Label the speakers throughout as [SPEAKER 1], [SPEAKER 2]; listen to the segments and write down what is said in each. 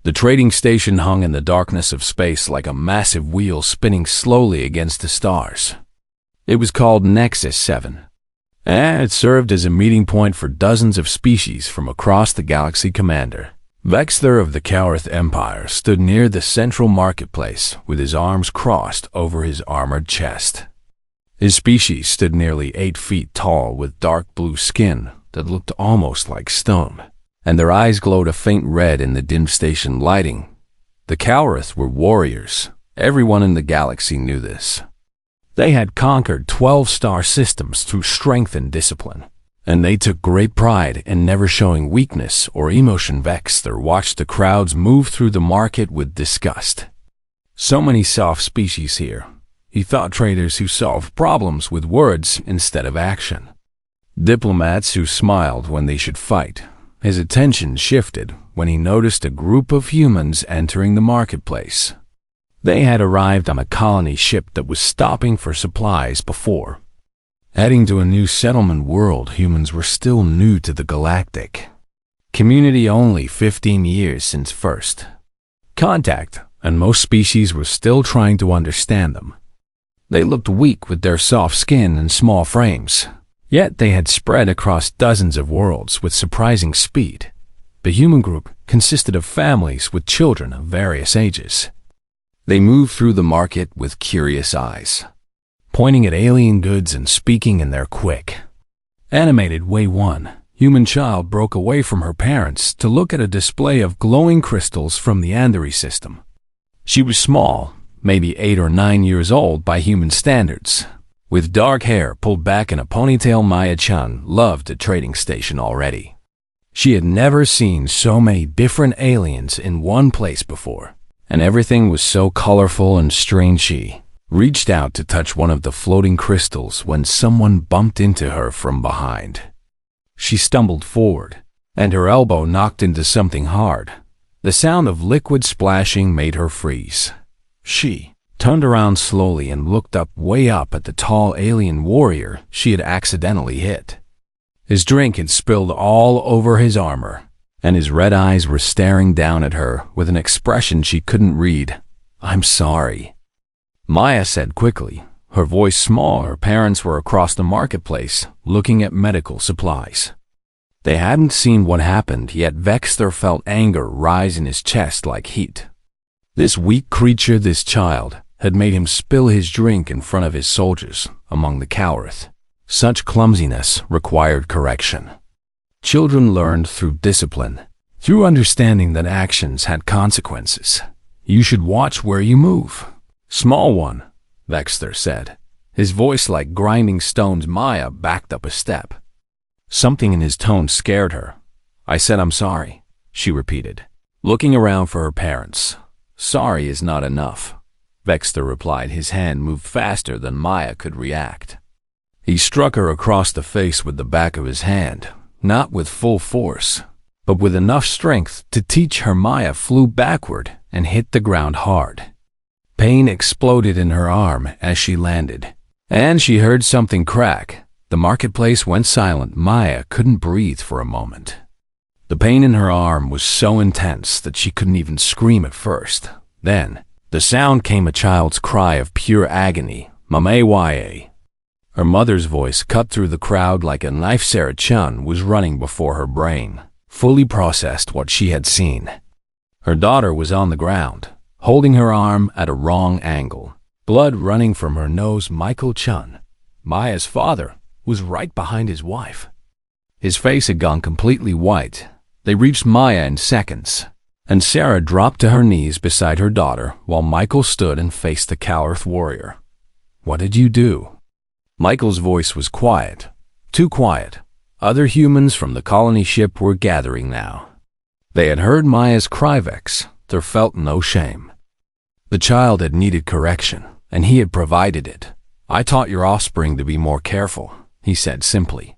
[SPEAKER 1] The trading station hung in the darkness of space like a massive wheel spinning slowly against the stars. It was called Nexus 7, and it served as a meeting point for dozens of species from across the galaxy. Commander Vexter of the Kaurith Empire stood near the central marketplace with his arms crossed over his armored chest. His species stood nearly 8 feet tall with dark blue skin that looked almost like stone, and their eyes glowed a faint red in the dim station lighting. The Kaurith were warriors. Everyone in the galaxy knew this. They had conquered 12 star systems through strength and discipline, and they took great pride in never showing weakness or emotion. Vexter watched the crowds move through the market with disgust. So many soft species here. He thought traders who solved problems with words instead of action. Diplomats who smiled when they should fight. His attention shifted when he noticed a group of humans entering the marketplace. They had arrived on a colony ship that was stopping for supplies before. Heading to a new settlement world, humans were still new to the galactic community, only 15 years since first contact, and most species were still trying to understand them. They looked weak with their soft skin and small frames, yet they had spread across dozens of worlds with surprising speed. The human group consisted of families with children of various ages. They moved through the market with curious eyes, pointing at alien goods and speaking in their quick, animated way. One human child broke away from her parents to look at a display of glowing crystals from the Andari system. She was small, maybe 8 or 9 years old by human standards, with dark hair pulled back in a ponytail. Maya-chan loved the trading station already. She had never seen so many different aliens in one place before, and everything was so colorful and strange. She reached out to touch one of the floating crystals when someone bumped into her from behind. She stumbled forward, and her elbow knocked into something hard. The sound of liquid splashing made her freeze. She turned around slowly and looked way up at the tall alien warrior she had accidentally hit. His drink had spilled all over his armor, and his red eyes were staring down at her with an expression she couldn't read. "I'm sorry," Maya said quickly, her voice small. Her parents were across the marketplace, looking at medical supplies. They hadn't seen what happened, yet Vexter felt anger rise in his chest like heat. This weak creature, this child, had made him spill his drink in front of his soldiers among the Kaurith. Such clumsiness required correction. Children learned through discipline, through understanding that actions had consequences. "You should watch where you move, small one," Vexter said, his voice like grinding stones. Maya backed up a step. Something in his tone scared her. "I said I'm sorry," she repeated, looking around for her parents. "Sorry is not enough," Vexter replied. His hand moved faster than Maya could react. He struck her across the face with the back of his hand, not with full force, but with enough strength to teach her. Maya flew backward and hit the ground hard. Pain exploded in her arm as she landed, and she heard something crack. The marketplace went silent. Maya couldn't breathe for a moment. The pain in her arm was so intense that she couldn't even scream at first. Then, the sound came, a child's cry of pure agony. "Mama-ya." Her mother's voice cut through the crowd like a knife. Sarah-chan was running before her brain fully processed what she had seen. Her daughter was on the ground, holding her arm at a wrong angle, blood running from her nose. Michael-chan, Maya's father, was right behind his wife. His face had gone completely white. They reached Maya in seconds, and Sarah dropped to her knees beside her daughter while Michael stood and faced the Kaurith warrior. "What did you do?" Michael's voice was quiet, too quiet. Other humans from the colony ship were gathering now. They had heard Maya's cry. Vexter felt no shame. The child had needed correction, and he had provided it. "I taught your offspring to be more careful," he said simply.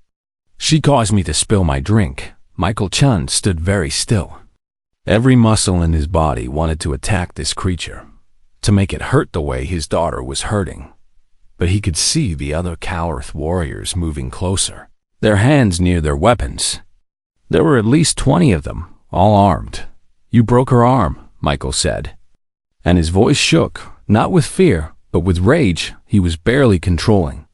[SPEAKER 1] "She caused me to spill my drink." Michael-chan stood very still. Every muscle in his body wanted to attack this creature, to make it hurt the way his daughter was hurting. But he could see the other Kaurith warriors moving closer, their hands near their weapons. There were at least 20 of them, all armed. You broke her arm, Michael said. And his voice shook, not with fear, but with rage he was barely controlling.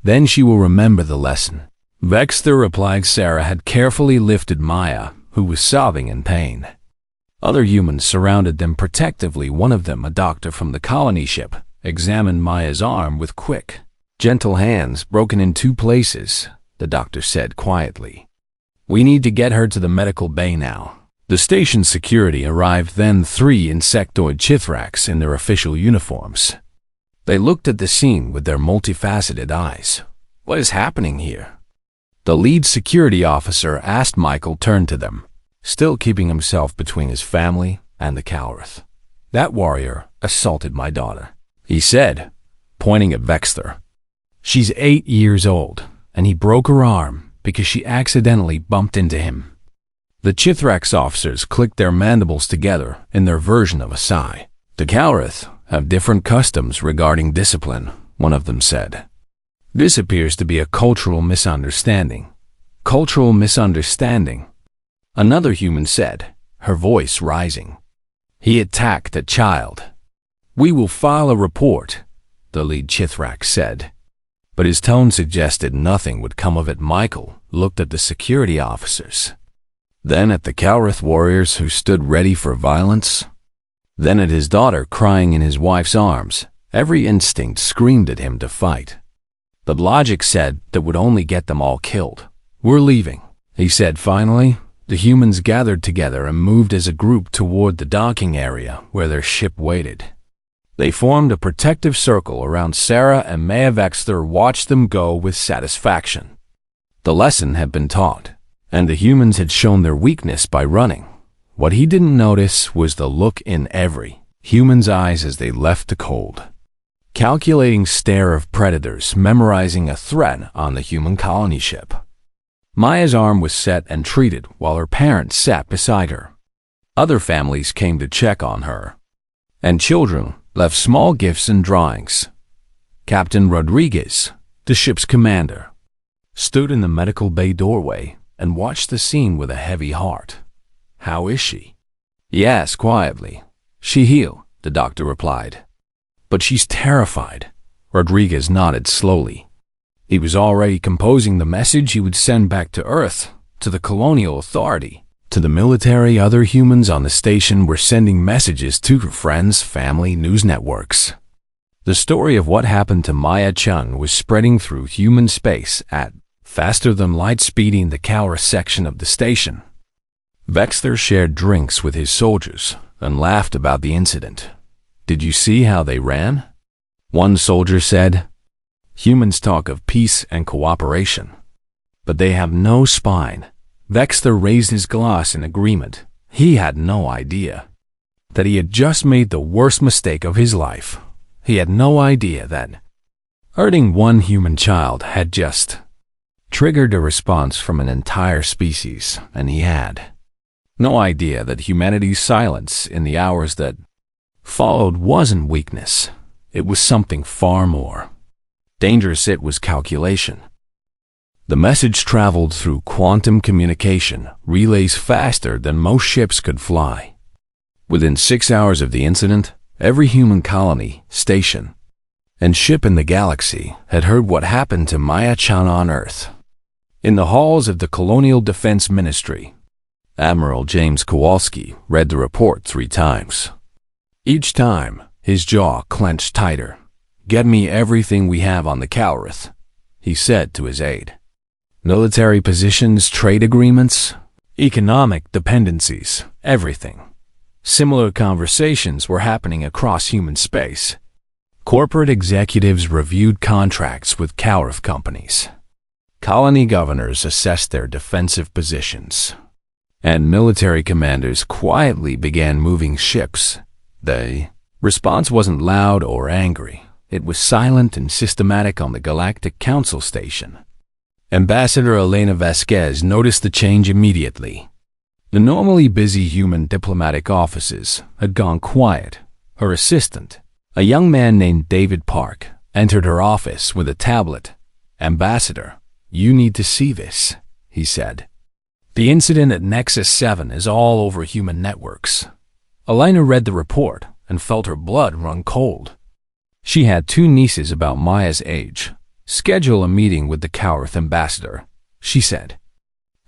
[SPEAKER 1] Then she will remember the lesson. Vexter replied. Sarah had carefully lifted Maya, who was sobbing in pain. Other humans surrounded them protectively. One of them, a doctor from the colony ship, examined Maya's arm with quick, gentle hands. Broken in 2 places, the doctor said quietly. We need to get her to the medical bay now. The station security arrived then, 3 insectoid Chithraks in their official uniforms. They looked at the scene with their multifaceted eyes. What is happening here? The lead security officer asked. Michael turned to them, still keeping himself between his family and the Calrith. That warrior assaulted my daughter, he said, pointing at Vexter. She's 8 years old, and he broke her arm because she accidentally bumped into him. The Chithrax officers clicked their mandibles together in their version of a sigh. The Calrith have different customs regarding discipline, one of them said. This appears to be a cultural misunderstanding. Cultural misunderstanding, another human said, her voice rising. He attacked a child. We will file a report, the lead Chithrak said. But his tone suggested nothing would come of it. Michael looked at the security officers, then at the Calrith warriors who stood ready for violence, then at his daughter crying in his wife's arms. Every instinct screamed at him to fight. But logic said that would only get them all killed. We're leaving, he said finally. The humans gathered together and moved as a group toward the docking area where their ship waited. They formed a protective circle around Sarah, and Maya. Vexter watched them go with satisfaction. The lesson had been taught, and the humans had shown their weakness by running. What he didn't notice was the look in every human's eyes as they left the cold, calculating stare of predators memorizing a threat on the human colony ship. Maya's arm was set and treated while her parents sat beside her. Other families came to check on her, and children left small gifts and drawings. Captain Rodriguez, the ship's commander, stood in the medical bay doorway and watched the scene with a heavy heart. How is she? He asked quietly. She healed, the doctor replied. But she's terrified. Rodriguez nodded slowly. He was already composing the message he would send back to Earth, to the colonial authority, to the military. Other humans on the station were sending messages to their friends, family, news networks. The story of what happened to Maya Chun was spreading through human space at faster than light speed in the Calra section of the station. Vexter shared drinks with his soldiers and laughed about the incident. Did you see how they ran? One soldier said. Humans talk of peace and cooperation, but they have no spine. Vexter raised his glass in agreement. He had no idea that he had just made the worst mistake of his life. He had no idea that hurting one human child had just triggered a response from an entire species, and he had no idea that humanity's silence in the hours that followed wasn't weakness. It was something far more dangerous. It was calculation. The message traveled through quantum communication relays faster than most ships could fly. Within 6 hours of the incident, every human colony, station, and ship in the galaxy had heard what happened to Maya Chan on Earth. In the halls of the Colonial Defense Ministry, Admiral James Kowalski read the report 3 times. Each time, his jaw clenched tighter. Get me everything we have on the Calrith, he said to his aide. Military positions, trade agreements, economic dependencies, everything. Similar conversations were happening across human space. Corporate executives reviewed contracts with Calrith companies. Colony governors assessed their defensive positions, and military commanders quietly began moving ships. The response wasn't loud or angry. It was silent and systematic on the Galactic Council station. Ambassador Elena Vasquez noticed the change immediately. The normally busy human diplomatic offices had gone quiet. Her assistant, a young man named David Park, entered her office with a tablet. Ambassador, you need to see this, he said. The incident at Nexus 7 is all over human networks. Elena read the report and felt her blood run cold. She had two nieces about Maya's age. Schedule a meeting with the Cowarth ambassador, she said,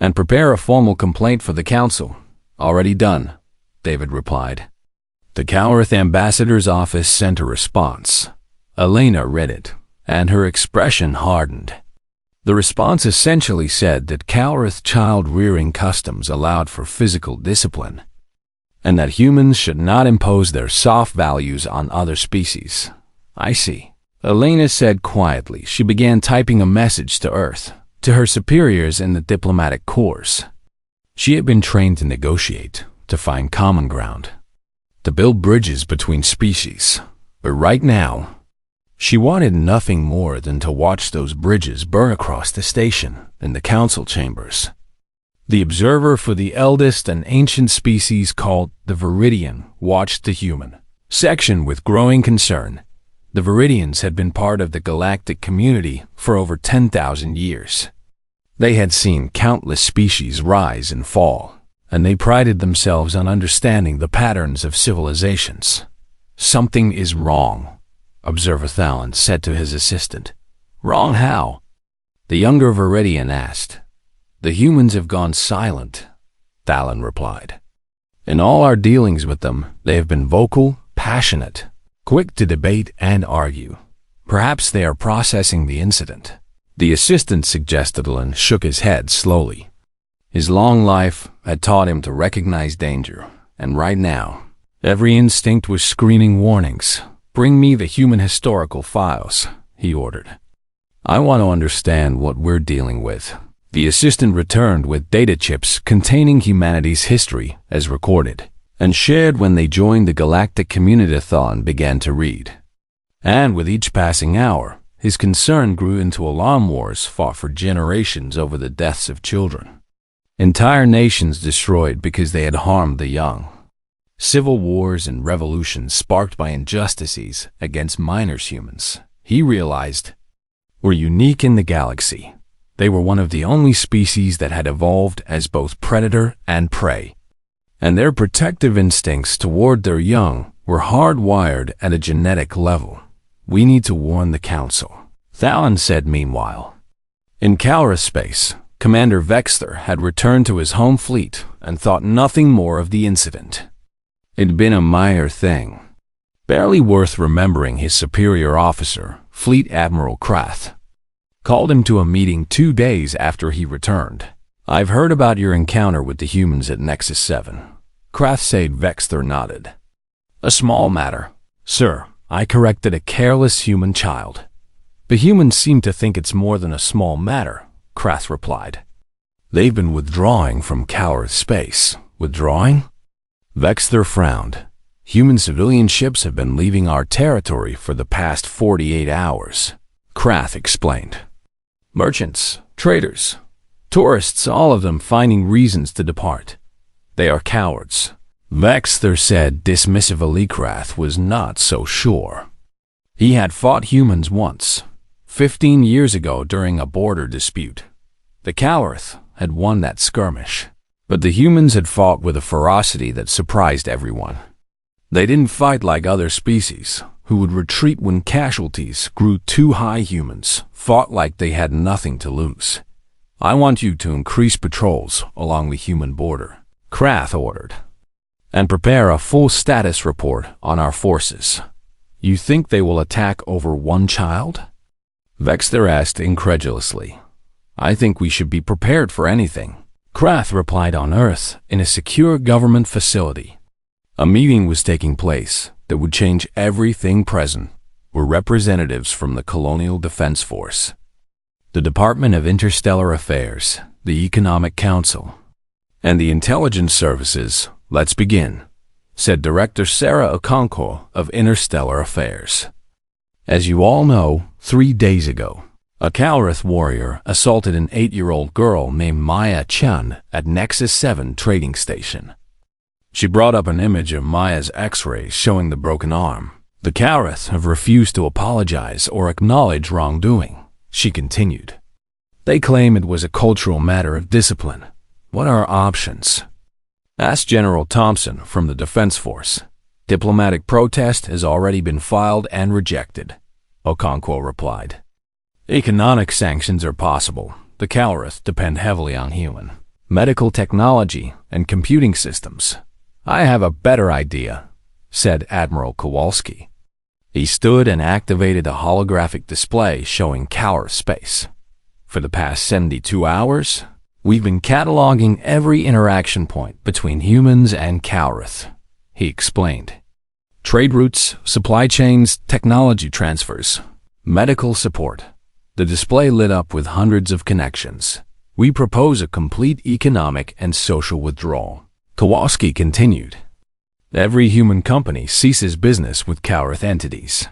[SPEAKER 1] and prepare a formal complaint for the council. Already done, David replied. The Cowarth ambassador's office sent a response. Elena read it, and her expression hardened. The response essentially said that Cowarth child-rearing customs allowed for physical discipline, and that humans should not impose their soft values on other species. I see, Elena said quietly. She began typing a message to Earth, to her superiors in the diplomatic corps. She had been trained to negotiate, to find common ground, to build bridges between species. But right now, she wanted nothing more than to watch those bridges burn across the station in the council chambers. The observer for the eldest and ancient species called the Viridian watched the human section with growing concern. The Viridians had been part of the galactic community for over 10,000 years. They had seen countless species rise and fall, and they prided themselves on understanding the patterns of civilizations. Something is wrong, Observer Thalen said to his assistant. Wrong how? The younger Viridian asked. The humans have gone silent, Thalen replied. In all our dealings with them, they have been vocal, passionate, quick to debate and argue. Perhaps they are processing the incident. The assistant suggested. Thalen shook his head slowly. His long life had taught him to recognize danger, and right now, every instinct was screaming warnings. Bring me the human historical files, he ordered. I want to understand what we're dealing with. The assistant returned with data chips containing humanity's history as recorded, and shared when they joined the Galactic Community-a-thon began to read. And with each passing hour, his concern grew into alarm wars fought for generations over the deaths of children. Entire nations destroyed because they had harmed the young. Civil wars and revolutions sparked by injustices against minor humans. He realized, were unique in the galaxy. They were one of the only species that had evolved as both predator and prey, and their protective instincts toward their young were hardwired at a genetic level. We need to warn the Council, Thalen said meanwhile. In Calra space, Commander Vexter had returned to his home fleet and thought nothing more of the incident. It'd been a minor thing, barely worth remembering. His superior officer, Fleet Admiral Krath, called him to a meeting 2 days after he returned. I've heard about your encounter with the humans at Nexus 7. Krath said. Vexter nodded. A small matter, sir. I corrected a careless human child. The humans seem to think it's more than a small matter, Krath replied. They've been withdrawing from Cowarth space. Withdrawing? Vexter frowned. Human civilian ships have been leaving our territory for the past 48 hours, Krath explained. Merchants, traders, tourists, all of them finding reasons to depart. They are cowards, Vexter said dismissively. Krath was not so sure. He had fought humans once, 15 years ago during a border dispute. The Cowarth had won that skirmish, but the humans had fought with a ferocity that surprised everyone. They didn't fight like other species, who would retreat when casualties grew too high. Humans fought like they had nothing to lose. I want you to increase patrols along the human border, Krath ordered, and prepare a full status report on our forces. You think they will attack over one child? Vexter asked incredulously. I think we should be prepared for anything, Krath replied. On Earth, in a secure government facility, a meeting was taking place that would change everything. Present were representatives from the Colonial Defense Force, the Department of Interstellar Affairs, the Economic Council, and the Intelligence Services. Let's begin, said Director Sarah Okonkwo of Interstellar Affairs. As you all know, 3 days ago, a Calrath warrior assaulted an 8-year-old girl named Maya Chun at Nexus 7 trading station. She brought up an image of Maya's x-rays showing the broken arm. The Calrath have refused to apologize or acknowledge wrongdoing, she continued. They claim it was a cultural matter of discipline. What are our options? Asked General Thompson from the Defense Force. Diplomatic protest has already been filed and rejected, Okonkwo replied. Economic sanctions are possible. The Calrith depend heavily on human medical technology and computing systems. I have a better idea, said Admiral Kowalski. He stood and activated a holographic display showing Calrith space. For the past 72 hours, we've been cataloging every interaction point between humans and Calrith, he explained. Trade routes, supply chains, technology transfers, medical support. The display lit up with hundreds of connections. We propose a complete economic and social withdrawal. Kowalski continued. Every human company ceases business with Calrith entities.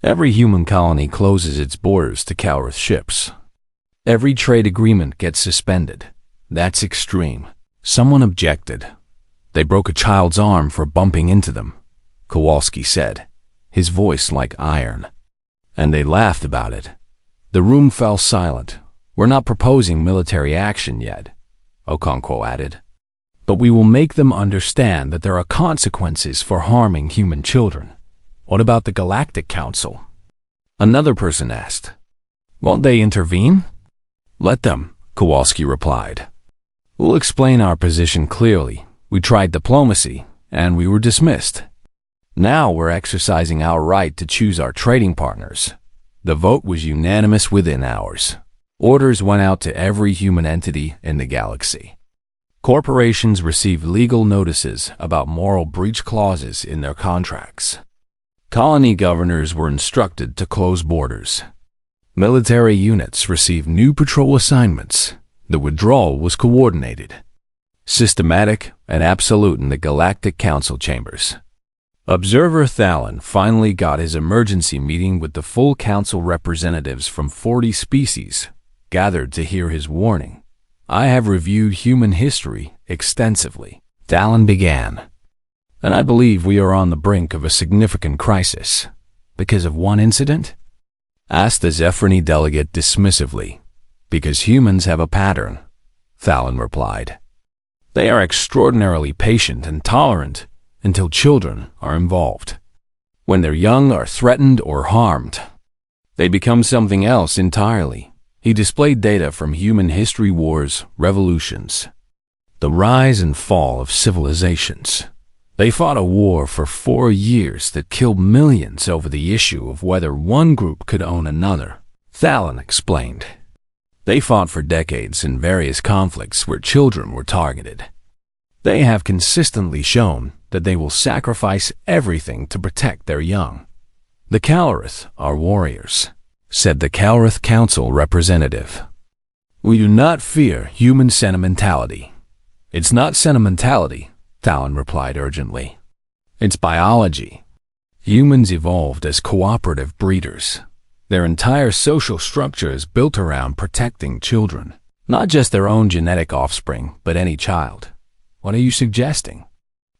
[SPEAKER 1] Every human colony closes its borders to Calrith ships. Every trade agreement gets suspended. That's extreme. Someone objected. They broke a child's arm for bumping into them, Kowalski said, his voice like iron. And they laughed about it. The room fell silent. We're not proposing military action yet, Okonkwo added. But we will make them understand that there are consequences for harming human children. What about the Galactic Council? Another person asked. Won't they intervene? Let them, Kowalski replied. We'll explain our position clearly. We tried diplomacy, and we were dismissed. Now we're exercising our right to choose our trading partners. The vote was unanimous within hours. Orders went out to every human entity in the galaxy. Corporations received legal notices about moral breach clauses in their contracts. Colony governors were instructed to close borders. Military units received new patrol assignments. The withdrawal was coordinated, systematic, and absolute in the Galactic Council chambers. Observer Thalen finally got his emergency meeting with the full council representatives from 40 species, gathered to hear his warning. I have reviewed human history extensively, Thalen began, and I believe we are on the brink of a significant crisis. Because of one incident? Asked the Zephrony delegate dismissively. Because humans have a pattern, Thalen replied. They are extraordinarily patient and tolerant until children are involved. When their young are threatened or harmed, they become something else entirely. He displayed data from human history wars, revolutions, the rise and fall of civilizations. They fought a war for 4 years that killed millions over the issue of whether one group could own another, Thalen explained. They fought for decades in various conflicts where children were targeted. They have consistently shown that they will sacrifice everything to protect their young. The Calrith are warriors, said the Calrith Council representative. We do not fear human sentimentality. It's not sentimentality, Thalen replied urgently. It's biology. Humans evolved as cooperative breeders. Their entire social structure is built around protecting children, not just their own genetic offspring, but any child. What are you suggesting?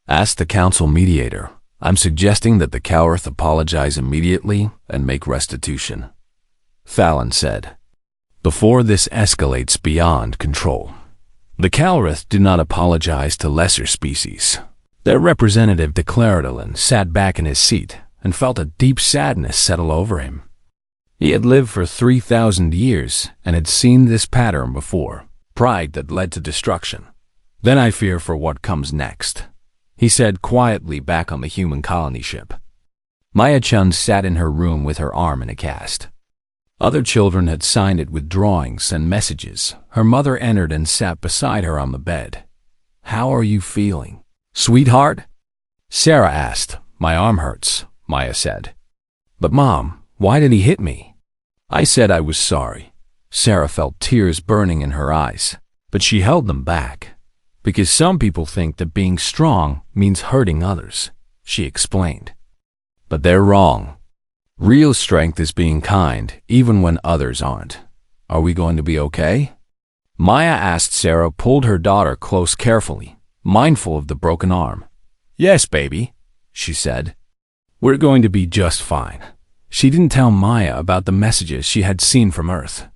[SPEAKER 1] Asked the council mediator. I'm suggesting that the Calrith apologize immediately and make restitution, Thalen said, before this escalates beyond control. The Calrith do not apologize to lesser species. Their representative Declaradolin sat back in his seat and felt a deep sadness settle over him. He had lived for 3,000 years and had seen this pattern before, pride that led to destruction. Then I fear for what comes next, he said quietly back on the human colony ship. Maya-chan sat in her room with her arm in a cast. Other children had signed it with drawings and messages. Her mother entered and sat beside her on the bed. How are you feeling, sweetheart? Sarah asked. My arm hurts, Maya said. But Mom, why did he hit me? I said I was sorry. Sarah felt tears burning in her eyes, but she held them back. Because some people think that being strong means hurting others, she explained. But they're wrong. Real strength is being kind, even when others aren't. Are we going to be okay? Maya asked. Sarah pulled her daughter close carefully, mindful of the broken arm. Yes, baby, she said. We're going to be just fine. She didn't tell Maya about the messages she had seen from Earth.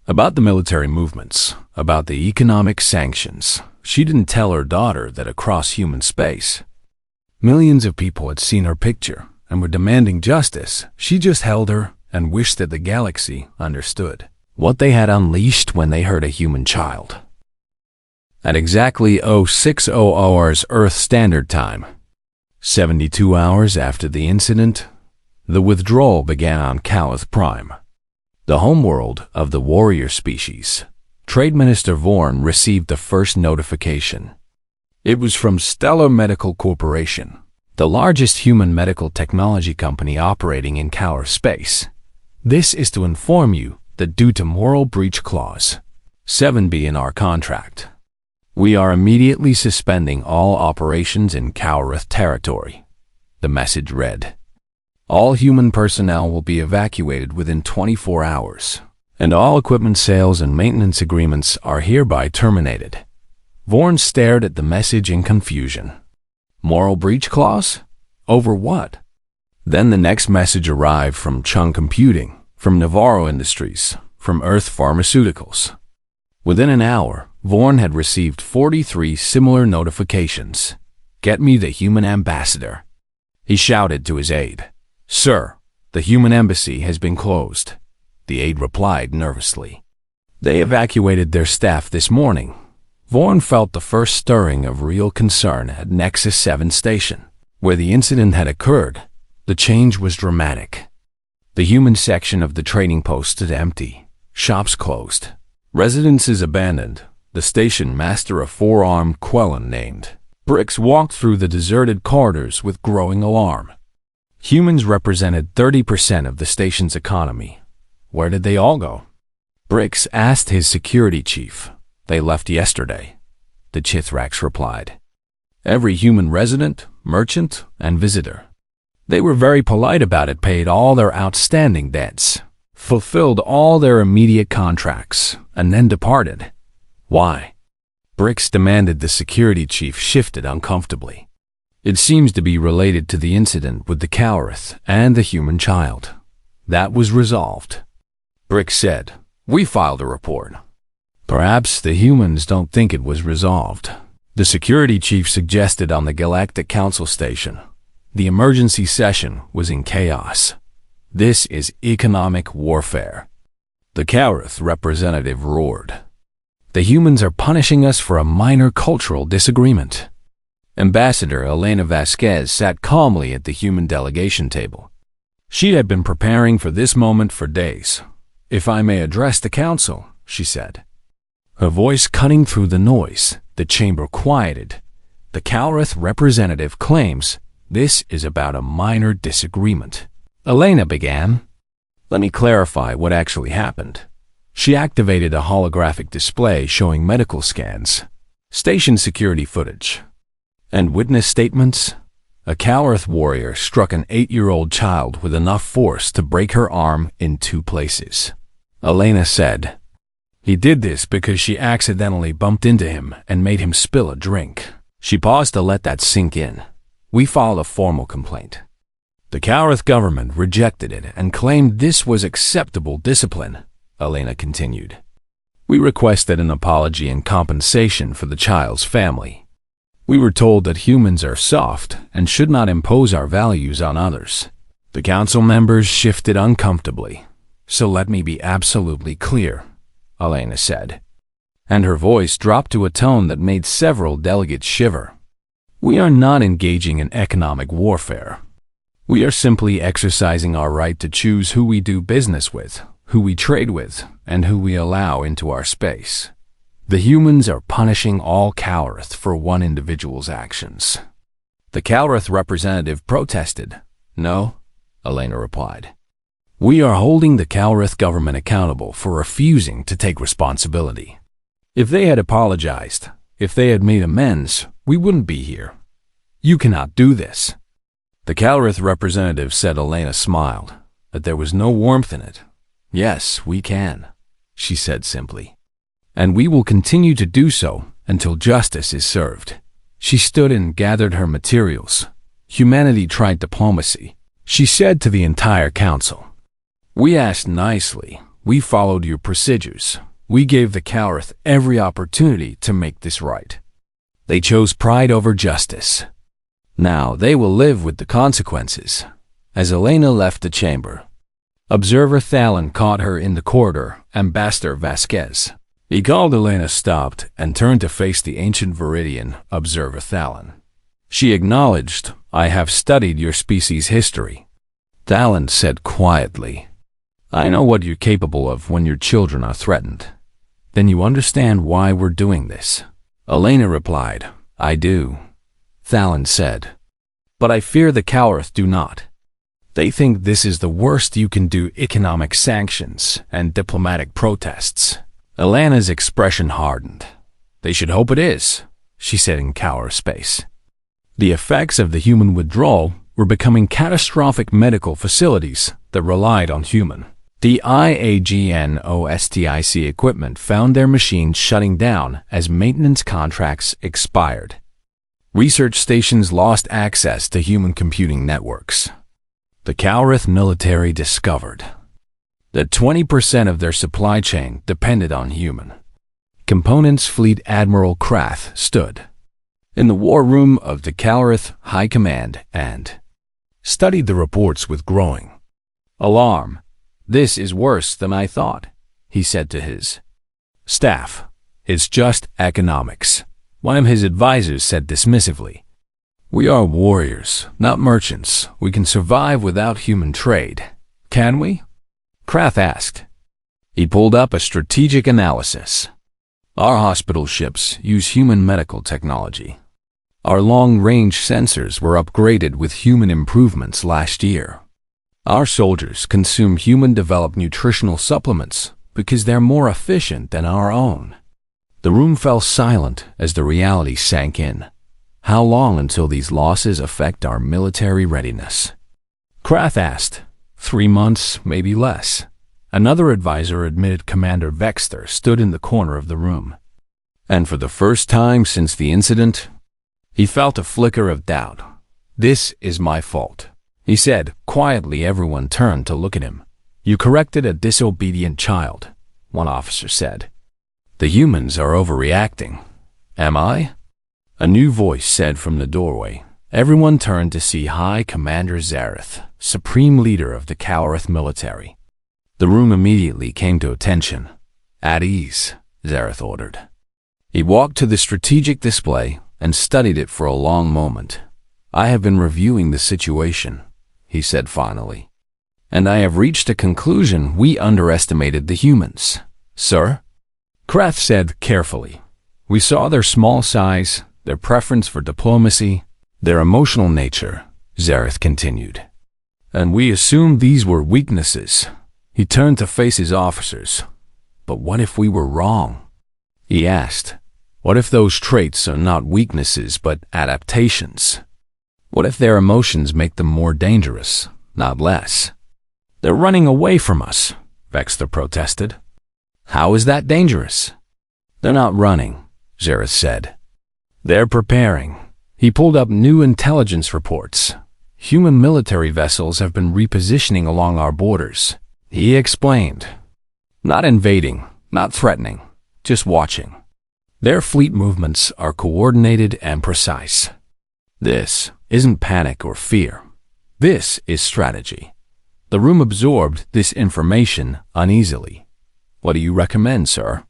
[SPEAKER 1] About the military movements, about the economic sanctions. She didn't tell her daughter that across human space, millions of people had seen her picture and were demanding justice. She just held her and wished that the galaxy understood what they had unleashed when they hurt a human child. At exactly 0600 hours Earth Standard Time, 72 hours after the incident, the withdrawal began on Calith Prime, the homeworld of the warrior species. Trade Minister Vorn received the first notification. It was from Stellar Medical Corporation, the largest human medical technology company operating in Calith space. This is to inform you that due to moral breach clause 7B in our contract, we are immediately suspending all operations in Calith territory. The message read, all human personnel will be evacuated within 24 hours, and all equipment sales and maintenance agreements are hereby terminated. Vorn stared at the message in confusion. Moral breach clause? Over what? Then the next message arrived from Chung Computing, from Navarro Industries, from Earth Pharmaceuticals. Within an hour, Vorn had received 43 similar notifications. Get me the human ambassador. He shouted to his aide. Sir, the human embassy has been closed. The aide replied nervously. They evacuated their staff this morning. Vorn felt the first stirring of real concern at Nexus 7 station, where the incident had occurred. The change was dramatic. The human section of the trading post stood empty, shops closed, residences abandoned. The station master, a four-armed Quellan named Brix, walked through the deserted corridors with growing alarm. Humans represented 30% of the station's economy. Where did they all go? Brix asked his security chief. They left yesterday, the Chithrax replied. Every human resident, merchant, and visitor. They were very polite about it, paid all their outstanding debts, fulfilled all their immediate contracts, and then departed. Why? Brix demanded. The security chief shifted uncomfortably. It seems to be related to the incident with the Calith and the human child. That was resolved. Brix said, we filed a report. Perhaps the humans don't think it was resolved. The security chief suggested on the Galactic Council station. The emergency session was in chaos. This is economic warfare. The Calith representative roared. The humans are punishing us for a minor cultural disagreement. Ambassador Elena Vasquez sat calmly at the human delegation table. She had been preparing for this moment for days. If I may address the council, she said. Her voice cutting through the noise, the chamber quieted. The Calith representative claims this is about a minor disagreement. Elena began. Let me clarify what actually happened. She activated a holographic display showing medical scans, station security footage, and witness statements. A Calith warrior struck an 8-year-old child with enough force to break her arm in 2 places. Elena said, he did this because she accidentally bumped into him and made him spill a drink. She paused to let that sink in. We filed a formal complaint. The Calith government rejected it and claimed this was acceptable discipline, Elena continued. We requested an apology and compensation for the child's family. We were told that humans are soft and should not impose our values on others. The council members shifted uncomfortably. So let me be absolutely clear, Elena said, and her voice dropped to a tone that made several delegates shiver. We are not engaging in economic warfare. We are simply exercising our right to choose who we do business with, who we trade with, and who we allow into our space. The humans are punishing all Calith for one individual's actions. The Calith representative protested. No, Elena replied. We are holding the Calith government accountable for refusing to take responsibility. If they had apologized, if they had made amends, we wouldn't be here. You cannot do this. The Calith representative said. Elena smiled, that there was no warmth in it. Yes, we can, she said simply. And we will continue to do so until justice is served. She stood and gathered her materials. Humanity tried diplomacy. She said to the entire council, we asked nicely, We followed your procedures. We gave the Calrith every opportunity to make this right. They chose pride over justice. Now they will live with the consequences. As Elena left the chamber, Observer Thalen caught her in the corridor, Ambassador Vasquez. He called Elena, stopped, and turned to face the ancient Viridian, Observer Thalen. She acknowledged, "I have studied your species' history." Thalen said quietly, "I know what you're capable of when your children are threatened. Then you understand why we're doing this." Elena replied, "I do." Thalen said, "But I fear the Calrith do not. They think this is the worst you can do: economic sanctions and diplomatic protests." Elena's expression hardened. "They should hope it is," she said in Calrith space. The effects of the human withdrawal were becoming catastrophic. Medical facilities that relied on human diagnostic equipment found their machines shutting down as maintenance contracts expired. Research stations lost access to human computing networks. The Calrith military discovered that 20% of their supply chain depended on human components. Fleet Admiral Krath stood in the war room of the Calrith High Command and studied the reports with growing alarm. "This is worse than I thought," he said to his staff. "It's just economics," one of his advisors said dismissively. "We are warriors, not merchants. We can survive without human trade. Can we?" Krath asked. He pulled up a strategic analysis. "Our hospital ships use human medical technology. Our long-range sensors were upgraded with human improvements last year. Our soldiers consume human-developed nutritional supplements because they're more efficient than our own." The room fell silent as the reality sank in. How long until these losses affect our military readiness? Krath asked. 3 months, maybe less. Another advisor admitted. Commander Vexter stood in the corner of the room. And for the first time since the incident, he felt a flicker of doubt. "This is my fault," he said quietly. Everyone turned to look at him. "You corrected a disobedient child," one officer said. "The humans are overreacting." "Am I?" a new voice said from the doorway. Everyone turned to see High Commander Zareth, supreme leader of the Calrith military. The room immediately came to attention. "At ease," Zareth ordered. He walked to the strategic display and studied it for a long moment. "I have been reviewing the situation," he said finally, "and I have reached a conclusion. We underestimated the humans." "Sir?" Krath said carefully. "We saw their small size, their preference for diplomacy, their emotional nature," Zareth continued. "And we assumed these were weaknesses." He turned to face his officers. "But what if we were wrong?" he asked. "What if those traits are not weaknesses but adaptations? What if their emotions make them more dangerous, not less?" "They're running away from us," Vexter protested. "How is that dangerous?" "They're not running," Zareth said. "They're preparing." He pulled up new intelligence reports. "Human military vessels have been repositioning along our borders," he explained. "Not invading, not threatening, just watching. Their fleet movements are coordinated and precise. This isn't panic or fear. This is strategy." The room absorbed this information uneasily. "What do you recommend, sir?"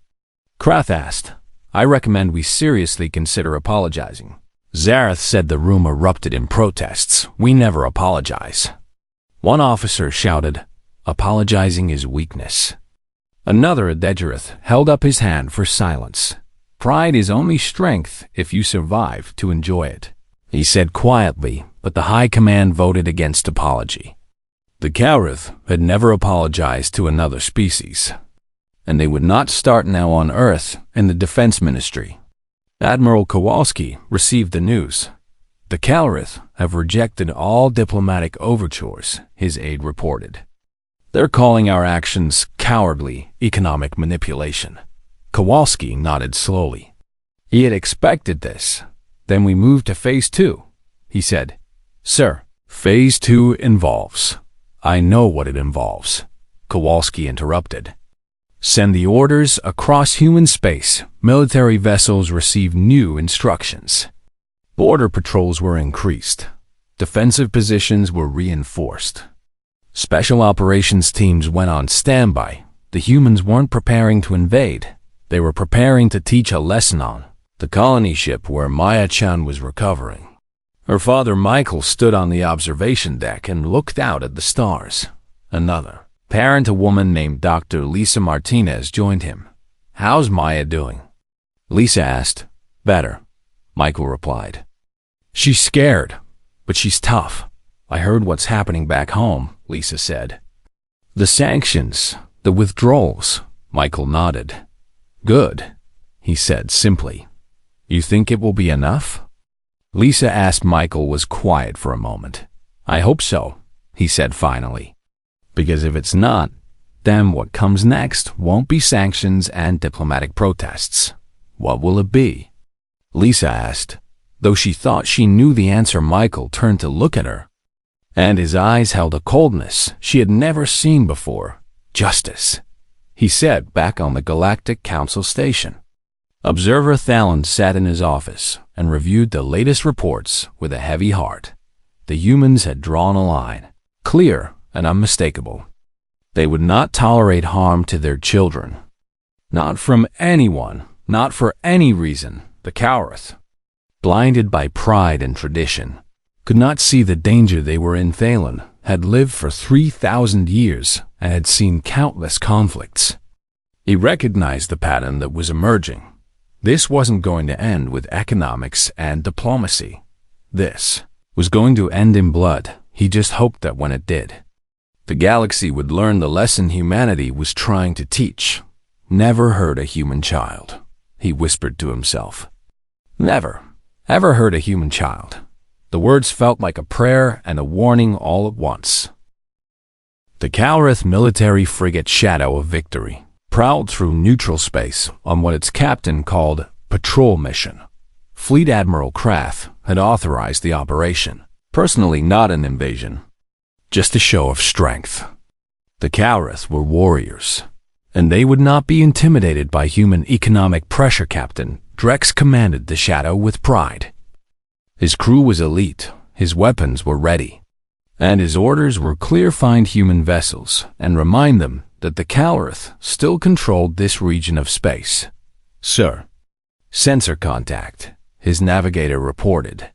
[SPEAKER 1] Krath asked. "I recommend we seriously consider apologizing." Zareth said. The room erupted in protests. "We never apologize." One officer shouted, "Apologizing is weakness." Another Adedgereth held up his hand for silence. "Pride is only strength if you survive to enjoy it," he said quietly, but the High Command voted against apology. The Calrith had never apologized to another species, and they would not start now on Earth in the Defense Ministry. Admiral Kowalski received the news. "The Calrith have rejected all diplomatic overtures," his aide reported. "They're calling our actions cowardly economic manipulation." Kowalski nodded slowly. He had expected this. "Then we move to Phase 2, he said. "Sir, Phase 2 involves—" "I know what it involves," Kowalski interrupted. Send the orders across human space. Military vessels received new instructions. Border patrols were increased. Defensive positions were reinforced. Special operations teams went on standby. The humans weren't preparing to invade. They were preparing to teach a lesson on the colony ship where Maya-chan was recovering. Her father Michael stood on the observation deck and looked out at the stars. Another parent, a woman named Dr. Lisa Martinez, joined him. "How's Maya doing?" Lisa asked. "Better," Michael replied. "She's scared, but she's tough. I heard what's happening back home," Lisa said. "The sanctions, the withdrawals," Michael nodded. "Good," he said simply. "You think it will be enough?" Lisa asked. Michael was quiet for a moment. "I hope so," he said finally. "Because if it's not, then what comes next won't be sanctions and diplomatic protests. What will it be?" Lisa asked. Though she thought she knew the answer, Michael turned to look at her, and his eyes held a coldness she had never seen before. "Justice," he said back on the Galactic Council station. Observer Thalen sat in his office and reviewed the latest reports with a heavy heart. The humans had drawn a line, clear and unmistakable. They would not tolerate harm to their children. Not from anyone, not for any reason. The Cowrath, blinded by pride and tradition, could not see the danger they were in. Thalen had lived for 3,000 years and had seen countless conflicts. He recognized the pattern that was emerging. This wasn't going to end with economics and diplomacy. This was going to end in blood. He just hoped that when it did, the galaxy would learn the lesson humanity was trying to teach. "Never hurt a human child," he whispered to himself. "Never, ever hurt a human child." The words felt like a prayer and a warning all at once. The Cowrath military frigate Shadow of Victory prowled through neutral space on what its captain called patrol mission. Fleet Admiral Krath had authorized the operation, personally, not an invasion, just a show of strength. The Cowrath were warriors, and they would not be intimidated by human economic pressure. Captain Drex commanded the Shadow with pride. His crew was elite, his weapons were ready, and his orders were clear: find human vessels and remind them that the Cowrath still controlled this region of space. "Sir." "Sensor contact," his navigator reported.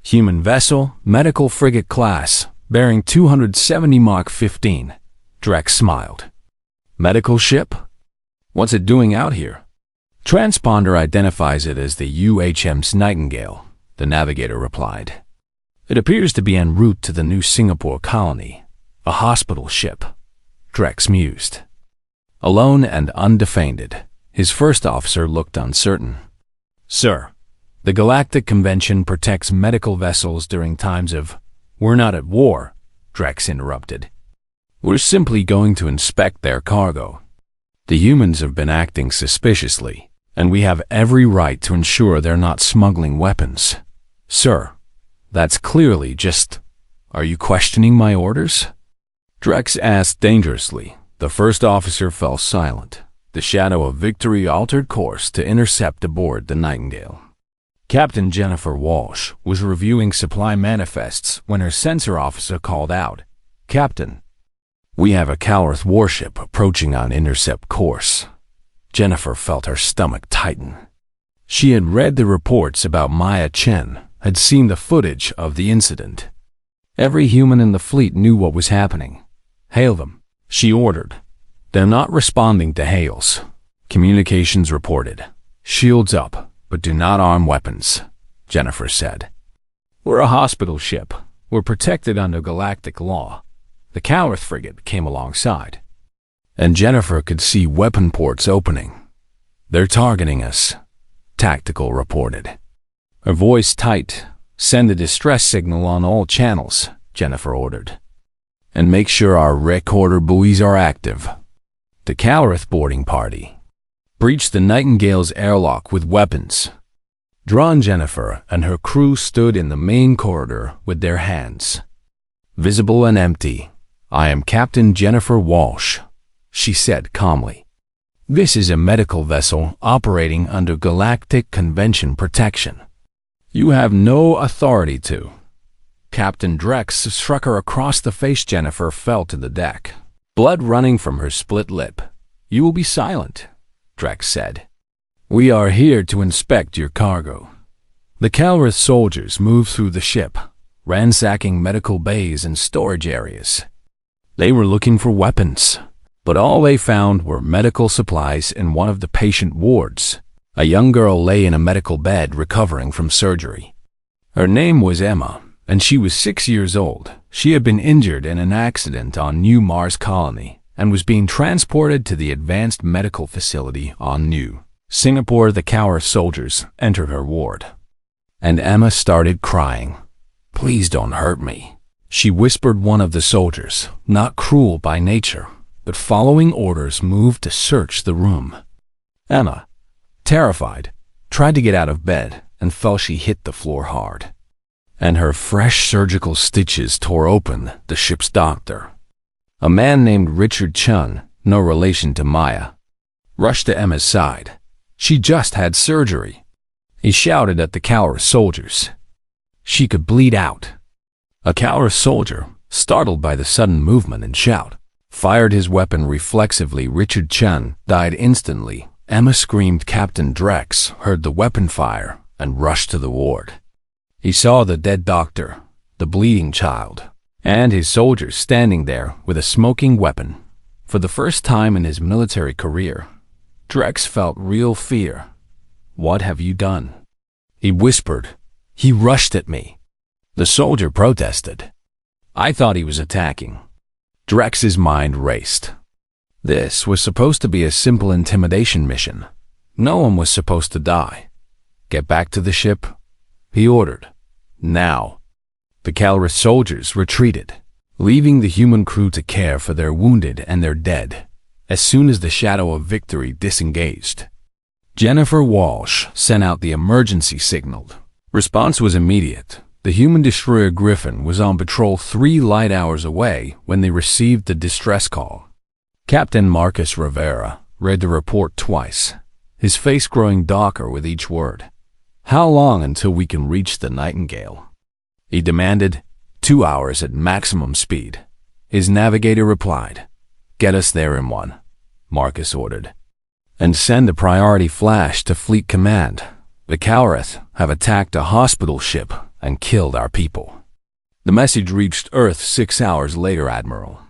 [SPEAKER 1] "Human vessel, medical frigate class, bearing 270 Mach 15. Drex smiled. "Medical ship? What's it doing out here?" "Transponder identifies it as the UHM's Nightingale," the navigator replied. "It appears to be en route to the new Singapore colony, a hospital ship," Drex mused. Alone and undefended, his first officer looked uncertain. "Sir, the Galactic Convention protects medical vessels during times of—" "We're not at war," Drex interrupted. "We're simply going to inspect their cargo. The humans have been acting suspiciously, and we have every right to ensure they're not smuggling weapons." "Sir, that's clearly just— Are you questioning my orders?" Drex asked dangerously. The first officer fell silent. The Shadow of Victory altered course to intercept aboard the Nightingale. Captain Jennifer Walsh was reviewing supply manifests when her sensor officer called out, "Captain, we have a Cowrath warship approaching on intercept course." Jennifer felt her stomach tighten. She had read the reports about Maya Chen, had seen the footage of the incident. Every human in the fleet knew what was happening. "Hail them," she ordered. "They're not responding to hails," communications reported. "Shields up, but do not arm weapons," Jennifer said. "We're a hospital ship. We're protected under galactic law." The Cowrath frigate came alongside, and Jennifer could see weapon ports opening. "They're targeting us," Tactical reported. Her voice tight. "Send a distress signal on all channels," Jennifer ordered. "And make sure our recorder buoys are active." The Cowrath boarding party breached the Nightingale's airlock with weapons. Drawn, Jennifer and her crew stood in the main corridor with their hands visible and empty. "I am Captain Jennifer Walsh," she said calmly. This is a medical vessel operating under Galactic Convention protection. You have no authority to. Captain Drex struck her across the face. Jennifer fell to the deck, blood running from her split lip. You will be silent, Drex said. We are here to inspect your cargo. The Calrith soldiers moved through the ship, ransacking medical bays and storage areas. They were looking for weapons, but all they found were medical supplies in one of the patient wards. A young girl lay in a medical bed recovering from surgery. Her name was Emma, and she was 6 years old. She had been injured in an accident on New Mars Colony and was being transported to the advanced medical facility on New Singapore. The Calrith soldiers entered her ward, and Emma started crying. Please don't hurt me, she whispered. One of the soldiers, not cruel by nature, but following orders, moved to search the room. Emma, terrified, tried to get out of bed and fell. She hit the floor hard, and her fresh surgical stitches tore open the ship's doctor. A man named Richard Chun, no relation to Maya, rushed to Emma's side. She just had surgery. He shouted at the Calrith soldiers. She could bleed out. A Calrith soldier, startled by the sudden movement and shout, fired his weapon reflexively. Richard Chun died instantly. Emma screamed. Captain Drex heard the weapon fire and rushed to the ward. He saw the dead doctor, the bleeding child, and his soldiers standing there with a smoking weapon. For the first time in his military career, Drex felt real fear. What have you done? He whispered. He rushed at me. The soldier protested. I thought he was attacking. Drex's mind raced. This was supposed to be a simple intimidation mission. No one was supposed to die. Get back to the ship, he ordered. Now. The Calrith soldiers retreated, leaving the human crew to care for their wounded and their dead. As soon as the shadow of victory disengaged, Jennifer Walsh sent out the emergency signal. Response was immediate. The human destroyer Griffin was on patrol 3 light hours away when they received the distress call. Captain Marcus Rivera read the report twice, his face growing darker with each word. How long until we can reach the Nightingale? He demanded. 2 hours at maximum speed. His navigator replied. Get us there in 1, Marcus ordered. And send a priority flash to Fleet Command. The Calrith have attacked a hospital ship and killed our people. The message reached Earth 6 hours later. Admiral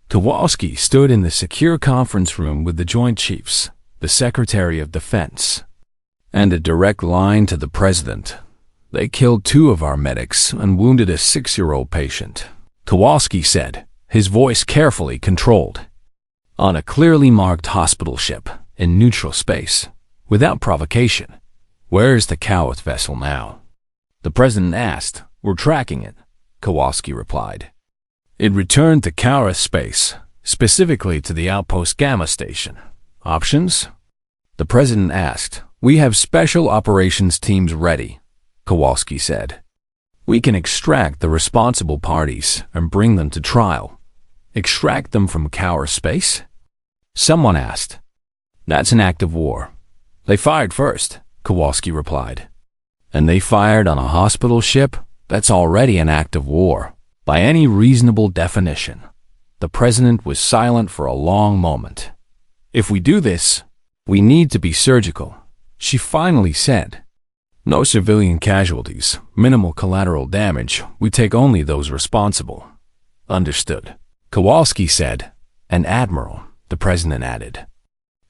[SPEAKER 1] Kowalski stood in the secure conference room with the Joint Chiefs, the Secretary of Defense, and a direct line to the President. They killed 2 of our medics and wounded a 6-year-old patient, Kowalski said, his voice carefully controlled. On a clearly marked hospital ship in neutral space, without provocation. Where is the Calrith vessel now? The President asked. We're tracking it, Kowalski replied. It returned to Calrith space, specifically to the Outpost Gamma Station. Options? The President asked. We have special operations teams ready, Kowalski said. We can extract the responsible parties and bring them to trial. Extract them from Calrith space? Someone asked. That's an act of war. They fired first, Kowalski replied. And they fired on a hospital ship? That's already an act of war, by any reasonable definition. The President was silent for a long moment. If we do this, we need to be surgical, she finally said. No civilian casualties, minimal collateral damage. We take only those responsible. Understood, Kowalski said. And Admiral, the President added.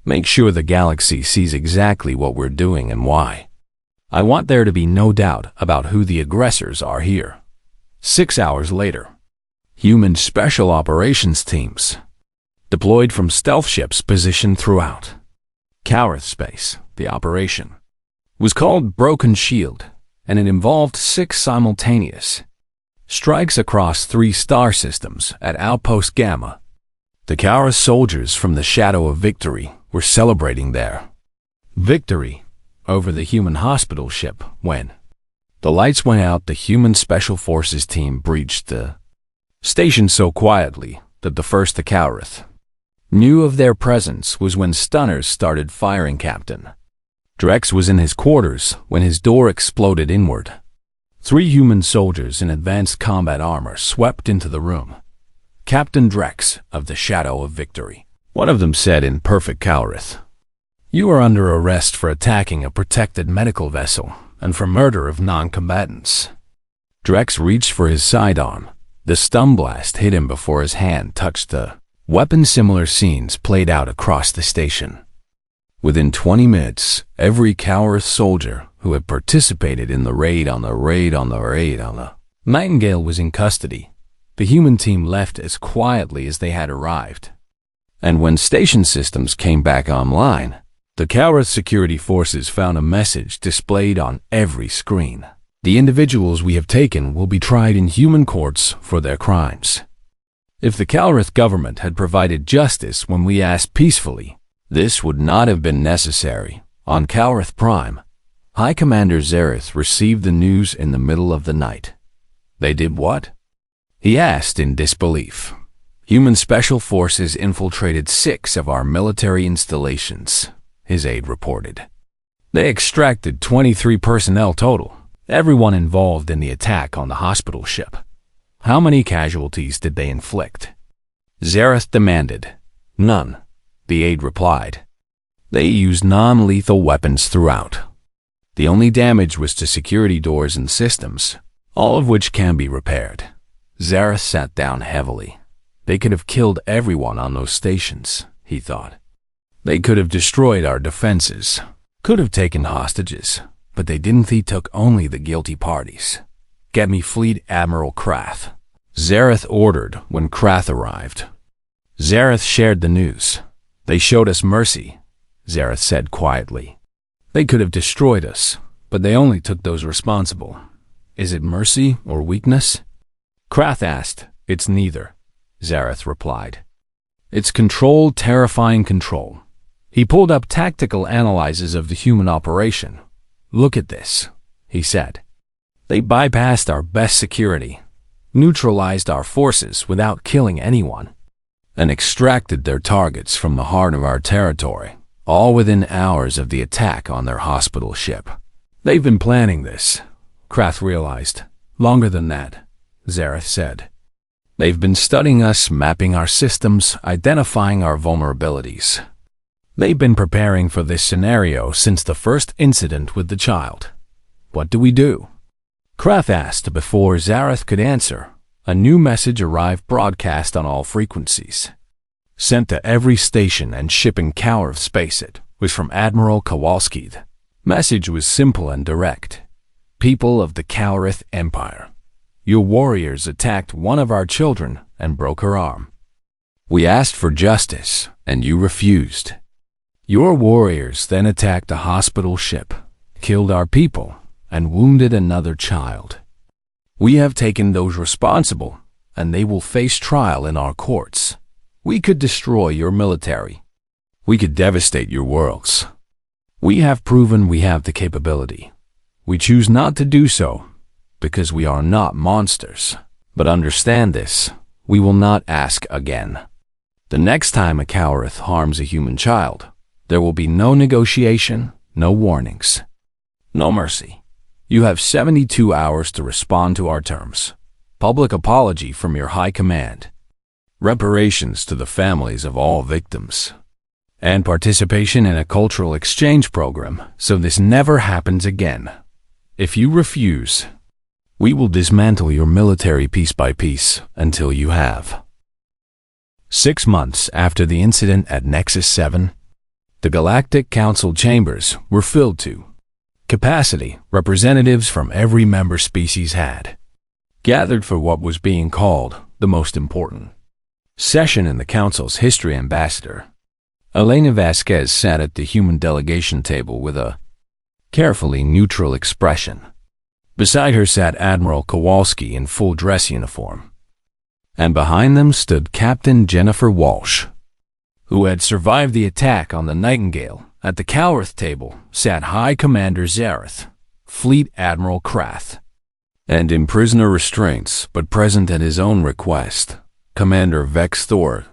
[SPEAKER 1] Make sure the galaxy sees exactly what we're doing and why. I want there to be no doubt about who the aggressors are here. 6 hours later, human special operations teams deployed from stealth ships positioned throughout Calrith space. The operation was called Broken Shield, and it involved 6 simultaneous strikes across 3 star systems at Outpost Gamma. The Calrith soldiers from the Shadow of Victory were celebrating their victory over the human hospital ship when the lights went out. The human special forces team breached the station so quietly that the first Calrith Knew of their presence was when stunners started firing Captain. Drex was in his quarters when his door exploded inward. 3 human soldiers in advanced combat armor swept into the room. Captain Drex of the Shadow of Victory. One of them said in perfect Cowrith, "You are under arrest for attacking a protected medical vessel and for murder of non-combatants." Drex reached for his sidearm. The stun blast hit him before his hand touched the weapon. Similar scenes played out across the station. Within 20 minutes, every Cowrith soldier who had participated in the raid on the Nightingale was in custody. The human team left as quietly as they had arrived. And when station systems came back online, the Cowrith security forces found a message displayed on every screen. The individuals we have taken will be tried in human courts for their crimes. If the Cowrith government had provided justice when we asked peacefully, this would not have been necessary. On Cowrith Prime, High Commander Zareth received the news in the middle of the night. They did what? He asked in disbelief. Human special forces infiltrated 6 of our military installations, his aide reported. They extracted 23 personnel total, everyone involved in the attack on the hospital ship. How many casualties did they inflict? Zareth demanded. None, the aide replied. They used non-lethal weapons throughout. The only damage was to security doors and systems, all of which can be repaired. Zareth sat down heavily. They could have killed everyone on those stations, he thought. They could have destroyed our defenses, could have taken hostages, but they didn't. They took only the guilty parties. Get me Fleet Admiral Krath, Zareth ordered when Krath arrived. Zareth shared the news. They showed us mercy, Zareth said quietly. They could have destroyed us, but they only took those responsible. Is it mercy or weakness? Krath asked. It's neither, Zareth replied. It's controlled, terrifying control. He pulled up tactical analyses of the human operation. Look at this, he said. They bypassed our best security, neutralized our forces without killing anyone, and extracted their targets from the heart of our territory, all within hours of the attack on their hospital ship. They've been planning this, Krath realized. Longer than that, Zareth said. They've been studying us, mapping our systems, identifying our vulnerabilities. They've been preparing for this scenario since the first incident with the child. What do we do? Krath asked before Zareth could answer. A new message arrived broadcast on all frequencies. Sent to every station and ship in Cowrith space. It was from Admiral Kowalski. The message was simple and direct. People of the Cowrith Empire, your warriors attacked one of our children and broke her arm. We asked for justice, and you refused. Your warriors then attacked a hospital ship, killed our people, and wounded another child. We have taken those responsible, and they will face trial in our courts. We could destroy your military. We could devastate your worlds. We have proven we have the capability. We choose not to do so, because we are not monsters. But understand this, we will not ask again. The next time a Cowrith harms a human child, there will be no negotiation, no warnings, no mercy. You have 72 hours to respond to our terms. Public apology from your high command. Reparations to the families of all victims. And participation in a cultural exchange program so this never happens again. If you refuse, we will dismantle your military piece by piece until you have. 6 months after the incident at Nexus 7, the Galactic Council chambers were filled to capacity. Representatives from every member species had gathered for what was being called the most important session in the Council's history. Ambassador Elena Vasquez sat at the human delegation table with a carefully neutral expression. Beside her sat Admiral Kowalski in full dress uniform, and behind them stood Captain Jennifer Walsh, who had survived the attack on the Nightingale. At the Cowrith table sat High Commander Zareth, Fleet Admiral Krath, and in prisoner restraints, but present at his own request, Commander Vex Thor,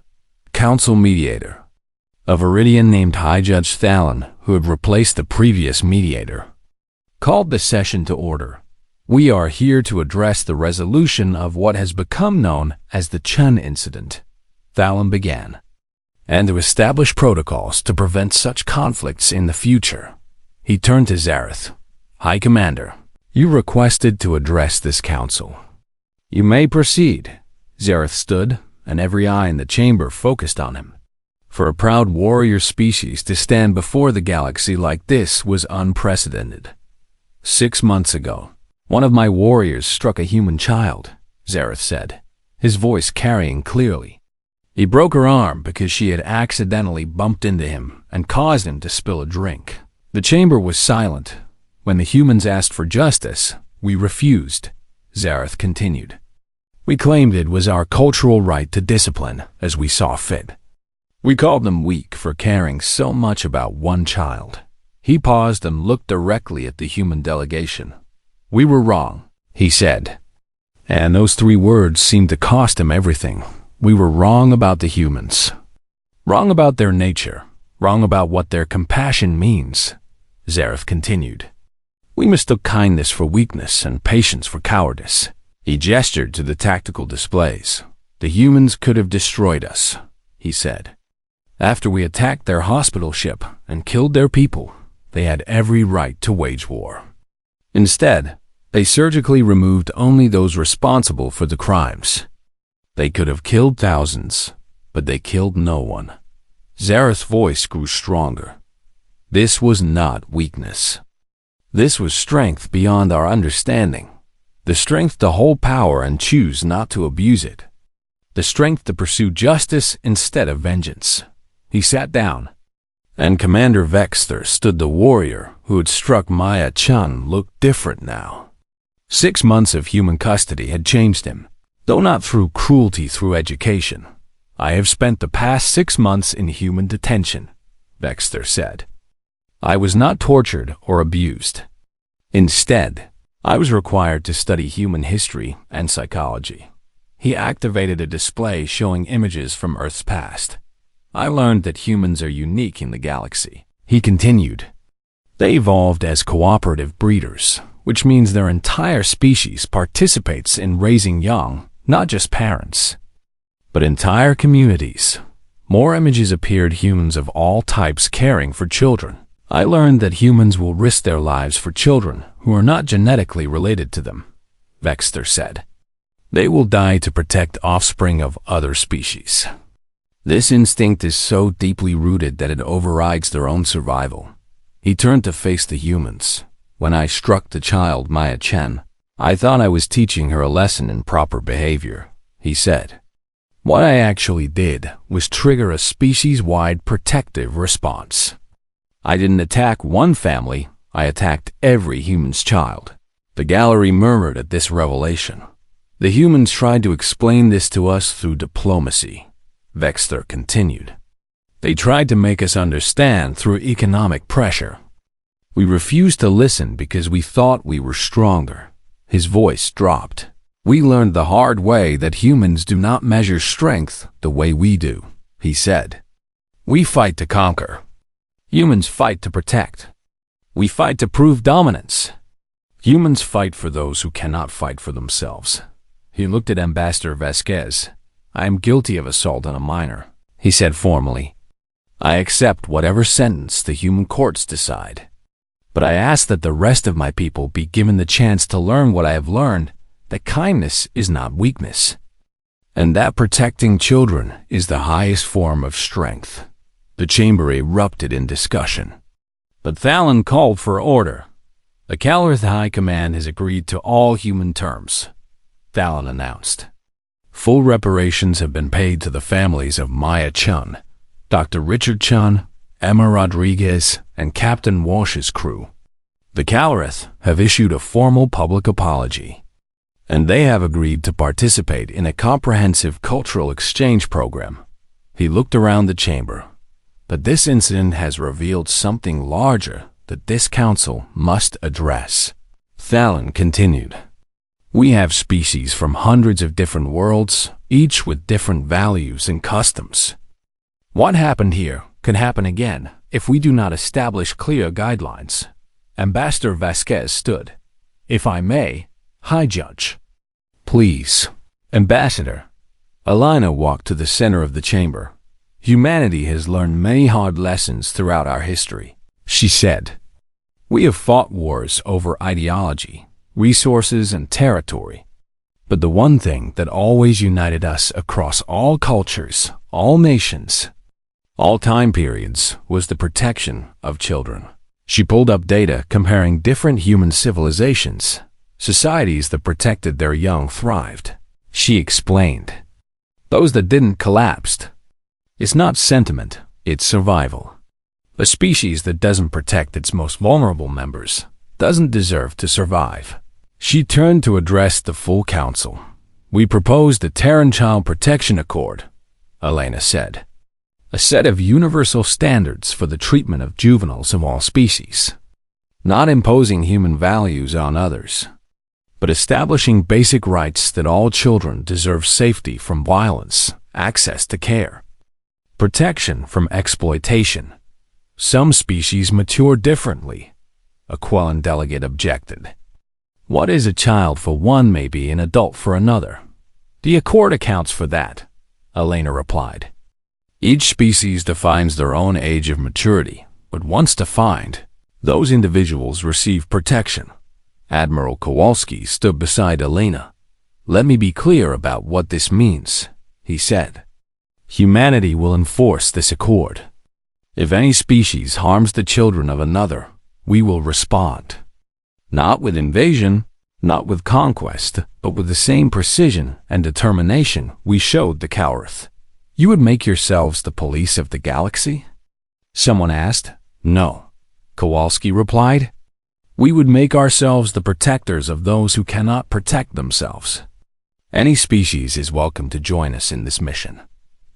[SPEAKER 1] council mediator, a Viridian named High Judge Thalen, who had replaced the previous mediator, called the session to order. We are here to address the resolution of what has become known as the Chun incident, Thalen began, and to establish protocols to prevent such conflicts in the future. He turned to Zareth. High Commander, you requested to address this council. You may proceed. Zareth stood, and every eye in the chamber focused on him. For a proud warrior species to stand before the galaxy like this was unprecedented. 6 months ago, one of my warriors struck a human child, Zareth said, his voice carrying clearly. He broke her arm because she had accidentally bumped into him and caused him to spill a drink. The chamber was silent. When the humans asked for justice, we refused, Zareth continued. We claimed it was our cultural right to discipline as we saw fit. We called them weak for caring so much about one child. He paused and looked directly at the human delegation. We were wrong, he said. And those 3 words seemed to cost him everything. We were wrong about the humans. Wrong about their nature. Wrong about what their compassion means, Zareth continued. We mistook kindness for weakness and patience for cowardice. He gestured to the tactical displays. The humans could have destroyed us, he said. After we attacked their hospital ship and killed their people, they had every right to wage war. Instead, they surgically removed only those responsible for the crimes. They could have killed thousands, but they killed no one. Zareth's voice grew stronger. This was not weakness. This was strength beyond our understanding. The strength to hold power and choose not to abuse it. The strength to pursue justice instead of vengeance. He sat down, and Commander Vexter stood. The warrior who had struck Maya Chun looked different now. 6 months of human custody had changed him, though not through cruelty, through education. I have spent the past 6 months in human detention, Vexter said. I was not tortured or abused. Instead, I was required to study human history and psychology. He activated a display showing images from Earth's past. I learned that humans are unique in the galaxy. He continued. They evolved as cooperative breeders, which means their entire species participates in raising young, not just parents, but entire communities. More images appeared, humans of all types caring for children. I learned that humans will risk their lives for children who are not genetically related to them, Vexter said. They will die to protect offspring of other species. This instinct is so deeply rooted that it overrides their own survival. He turned to face the humans. When I struck the child Maya Chen, I thought I was teaching her a lesson in proper behavior, he said. What I actually did was trigger a species-wide protective response. I didn't attack one family, I attacked every human's child. The gallery murmured at this revelation. The humans tried to explain this to us through diplomacy, Vexter continued. They tried to make us understand through economic pressure. We refused to listen because we thought we were stronger. His voice dropped. We learned the hard way that humans do not measure strength the way we do, he said. We fight to conquer. Humans fight to protect. We fight to prove dominance. Humans fight for those who cannot fight for themselves. He looked at Ambassador Vasquez. I am guilty of assault on a minor, he said formally. I accept whatever sentence the human courts decide. But I ask that the rest of my people be given the chance to learn what I have learned, that kindness is not weakness, and that protecting children is the highest form of strength. The chamber erupted in discussion. But Thalen called for order. The Calorith High Command has agreed to all human terms, Thalen announced. Full reparations have been paid to the families of Maya Chun, Dr. Richard Chun, Emma Rodriguez, and Captain Walsh's crew. The Calorith have issued a formal public apology, and they have agreed to participate in a comprehensive cultural exchange program. He looked around the chamber. But this incident has revealed something larger that this council must address. Thalen continued. We have species from hundreds of different worlds, each with different values and customs. What happened here can happen again if we do not establish clear guidelines. Ambassador Vasquez stood. If I may, High Judge. Please. Ambassador. Alina walked to the center of the chamber. Humanity has learned many hard lessons throughout our history, she said. We have fought wars over ideology, resources, and territory. But the one thing that always united us across all cultures, all nations, all time periods was the protection of children. She pulled up data comparing different human civilizations. Societies that protected their young thrived. She explained. Those that didn't collapsed. It's not sentiment, it's survival. A species that doesn't protect its most vulnerable members doesn't deserve to survive. She turned to address the full council. We proposed the Terran Child Protection Accord, Elena said. A set of universal standards for the treatment of juveniles of all species. Not imposing human values on others, but establishing basic rights that all children deserve: safety from violence, access to care, protection from exploitation. Some species mature differently, a Quellan delegate objected. What is a child for one may be an adult for another. The Accord accounts for that, Elena replied. Each species defines their own age of maturity, but once defined, those individuals receive protection. Admiral Kowalski stood beside Elena. Let me be clear about what this means, he said. Humanity will enforce this accord. If any species harms the children of another, we will respond. Not with invasion, not with conquest, but with the same precision and determination we showed the Cowarth. You would make yourselves the police of the galaxy? Someone asked. No, Kowalski replied. We would make ourselves the protectors of those who cannot protect themselves. Any species is welcome to join us in this mission.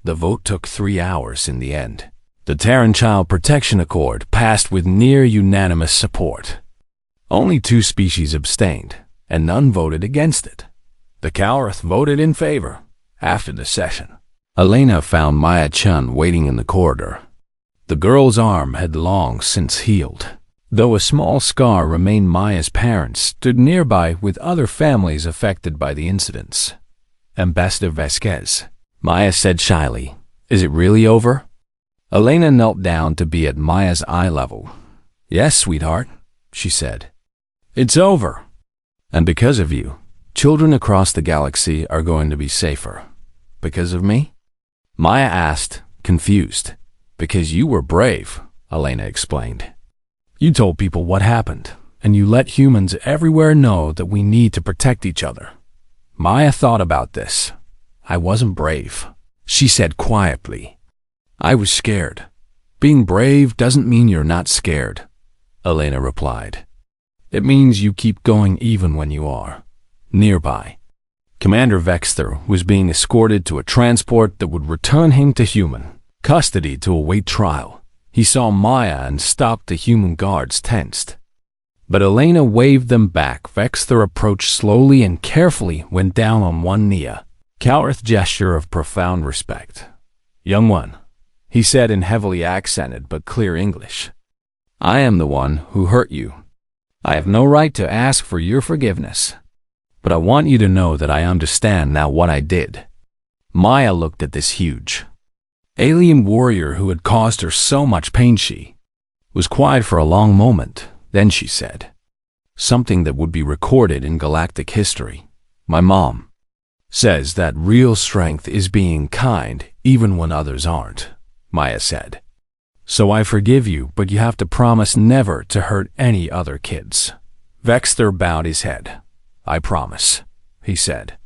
[SPEAKER 1] The vote took 3 hours in the end. The Terran Child Protection Accord passed with near unanimous support. Only 2 species abstained, and none voted against it. The Cowarth voted in favor. After the session, Elena found Maya Chun waiting in the corridor. The girl's arm had long since healed. Though a small scar remained, Maya's parents stood nearby with other families affected by the incidents. Ambassador Vasquez, Maya said shyly, is it really over? Elena knelt down to be at Maya's eye level. Yes, sweetheart, she said. It's over. And because of you, children across the galaxy are going to be safer. Because of me? Maya asked, confused. Because you were brave, Elena explained. You told people what happened, and you let humans everywhere know that we need to protect each other. Maya thought about this. I wasn't brave, she said quietly. I was scared. Being brave doesn't mean you're not scared, Elena replied. It means you keep going even when you are. Nearby, Commander Vexter was being escorted to a transport that would return him to human custody to await trial. He saw Maya and stopped the human guards tensed. But Elena waved them back. Vexter approached slowly and carefully, went down on one knee. Cowarth gesture of profound respect. Young one, he said in heavily accented but clear English. I am the one who hurt you. I have no right to ask for your forgiveness. But I want you to know that I understand now what I did. Maya looked at this huge alien warrior who had caused her so much pain. She was quiet for a long moment. Then she said, something that would be recorded in galactic history. My mom says that real strength is being kind even when others aren't, Maya said. So I forgive you, but you have to promise never to hurt any other kids. Vexter bowed his head. I promise, he said.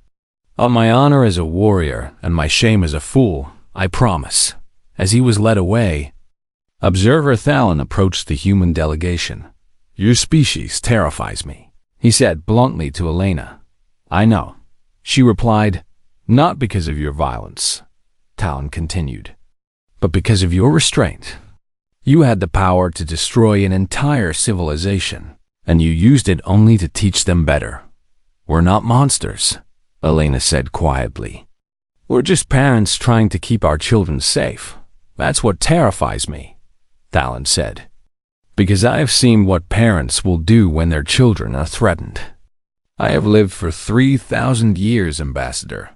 [SPEAKER 1] On my honor as a warrior and my shame as a fool, I promise. As he was led away, Observer Thalon approached the human delegation. Your species terrifies me, he said bluntly to Elena. I know, she replied. Not because of your violence, Talon continued, but because of your restraint. You had the power to destroy an entire civilization, and you used it only to teach them better. We're not monsters, Elena said quietly. We're just parents trying to keep our children safe. That's what terrifies me, Talon said, because I have seen what parents will do when their children are threatened. I have lived for 3,000 years, Ambassador,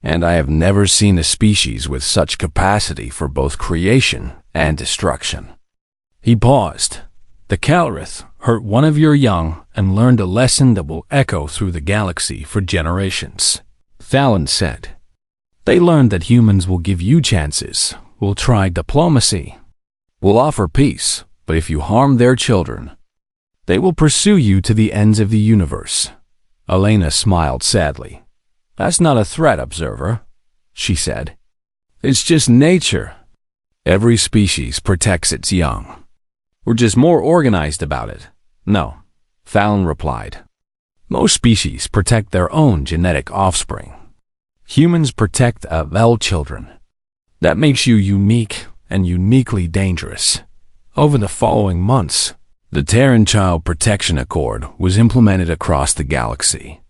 [SPEAKER 1] and I have never seen a species with such capacity for both creation and destruction. He paused. The Calrith hurt one of your young and learned a lesson that will echo through the galaxy for generations, Talon said. They learned that humans will give you chances, will try diplomacy, will offer peace, but if you harm their children, they will pursue you to the ends of the universe. Elena smiled sadly. That's not a threat, Observer, she said. It's just nature. Every species protects its young. We're just more organized about it. No, Fallon replied. Most species protect their own genetic offspring. Humans protect their children. That makes you unique and uniquely dangerous. Over the following months, the Terran Child Protection Accord was implemented across the galaxy.